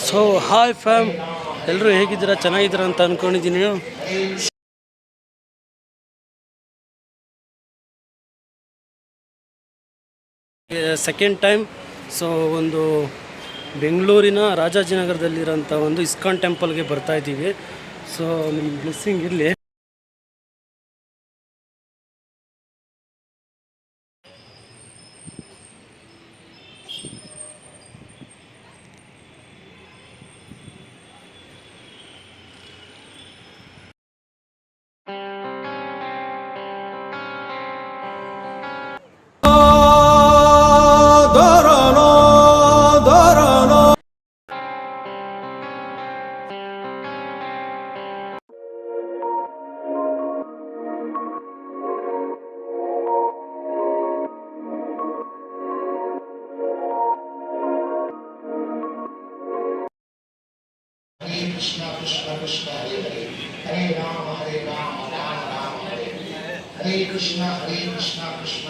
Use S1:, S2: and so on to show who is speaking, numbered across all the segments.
S1: So hi fam, ಎಲ್ಲರೂ ಹೇಗಿದ್ದೀರಾ? ಚೆನ್ನಾಗಿದ್ದೀರಾ ಅಂತ ಅಂದ್ಕೊಂಡಿದ್ದೀನಿ. ಸೆಕೆಂಡ್ ಟೈಮ್ ಸೊ ಒಂದು ಬೆಂಗಳೂರಿನ ರಾಜಾಜಿನಗರದಲ್ಲಿರೋಂಥ ಒಂದು ಇಸ್ಕಾನ್ ಟೆಂಪಲ್ಗೆ ಬರ್ತಾ ಇದ್ದೀವಿ. ಸೊ ನಿಮ್ಮ ಬ್ಲೆಸ್ಸಿಂಗ್ ಇರಲಿ.
S2: Krishna Krishna Krishna Hare Hare Hare Rama Rama Rama Hare Hare Hare Krishna Krishna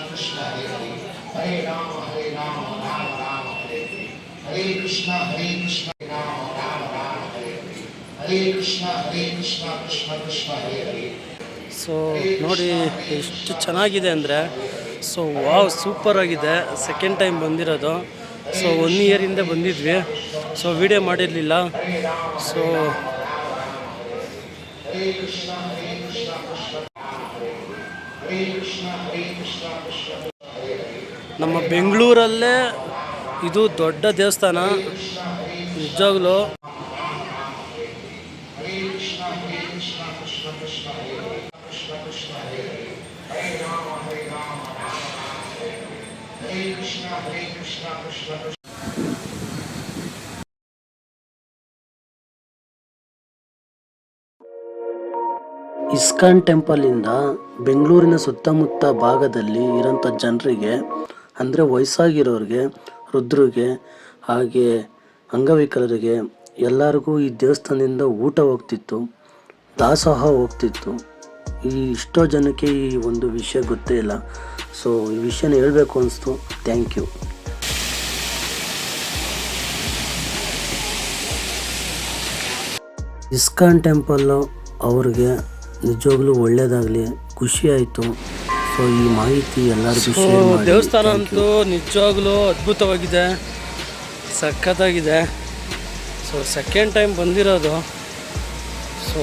S2: Krishna Hare Hare Hare Rama Rama Hare Hare Hare Krishna Rama Rama Hare Hare Hare Krishna Krishna Hare Hare.
S1: So ನೋಡಿ ಎಷ್ಟು ಚೆನ್ನಾಗಿದೆ ಅಂದರೆ, so wow, super ಆಗಿದೆ. Second time ಬಂದಿರೋದು. So 1 ಇಯರಿಂದ ಬಂದಿದ್ವಿ. So video ಮಾಡಿರಲಿಲ್ಲ. So ನಮ್ಮ ಬೆಂಗಳೂರಲ್ಲೇ ಇದು ದೊಡ್ಡ ದೇವಸ್ಥಾನ ನಿಜವಾಗ್ಲೂ. ಇಸ್ಕಾನ್ ಟೆಂಪಲಿಂದ ಬೆಂಗಳೂರಿನ ಸುತ್ತಮುತ್ತ ಭಾಗದಲ್ಲಿ ಇರೋಂಥ ಜನರಿಗೆ, ಅಂದರೆ ವಯಸ್ಸಾಗಿರೋರಿಗೆ, ವೃದ್ಧರಿಗೆ, ಹಾಗೆ ಅಂಗವಿಕಲರಿಗೆ ಎಲ್ಲರಿಗೂ ಈ ದೇವಸ್ಥಾನದಿಂದ ಊಟ ಹೋಗ್ತಿತ್ತು, ದಾಸೋಹ ಹೋಗ್ತಿತ್ತು. ಇಷ್ಟೋ ಜನಕ್ಕೆ ಈ ಒಂದು ವಿಷಯ ಗೊತ್ತೇ ಇಲ್ಲ. ಸೊ ಈ ವಿಷಯನ ಹೇಳಬೇಕು ಅನಿಸ್ತು. Thank you. ಇಸ್ಕಾನ್ ಟೆಂಪಲ್ಲು ಅವ್ರಿಗೆ ನಿಜವಾಗ್ಲೂ ಒಳ್ಳೆಯದಾಗಲಿ, ಖುಷಿ ಆಯಿತು. ಸೊ ಈ ಮಾಹಿತಿ ಎಲ್ಲರಿಗೂ ಶೇರ್ ಮಾಡಿ. ದೇವಸ್ಥಾನ ಅಂತೂ ನಿಜವಾಗ್ಲೂ ಅದ್ಭುತವಾಗಿದೆ, ಸಖತ್ತಾಗಿದೆ. ಸೊ ಸೆಕೆಂಡ್ ಟೈಮ್ ಬಂದಿರೋದು. ಸೊ